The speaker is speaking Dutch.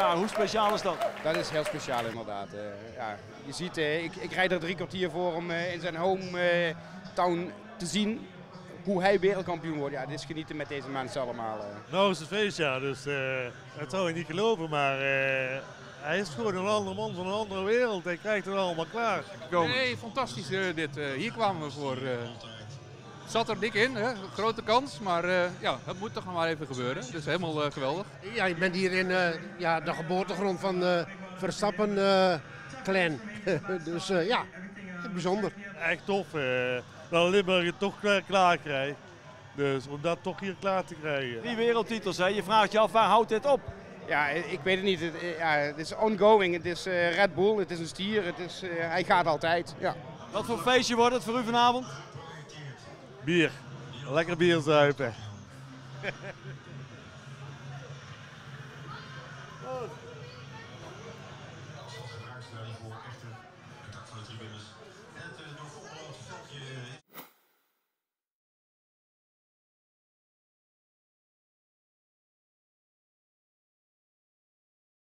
Ja, hoe speciaal is dat? Dat is heel speciaal inderdaad. Ja, je ziet, ik rijd er 3 kwartier voor om in zijn hometown te zien hoe hij wereldkampioen wordt. Ja, dit is genieten met deze mensen allemaal. Nou is het feestjaar, dus dat zou je niet geloven, maar hij is gewoon een andere man van een andere wereld. Hij krijgt het allemaal klaar. Nee, fantastisch dit. Hier kwamen we voor. Het zat er dik in, hè? Grote kans, maar ja, het moet toch nog maar even gebeuren. Dus helemaal geweldig. Ja, je bent hier in ja, de geboortegrond van Verstappen-clan. Dus ja, bijzonder. Echt tof dat Limburg het toch klaar krijgt. Dus om dat toch hier klaar te krijgen. 3 wereldtitels, hè? Je vraagt je af, waar houdt dit op? Ja, ik weet het niet. Het is ongoing. Het is Red Bull, het is een stier. Hij gaat altijd. Ja. Wat voor feestje wordt het voor u vanavond? Bier. Lekker bier zuipen.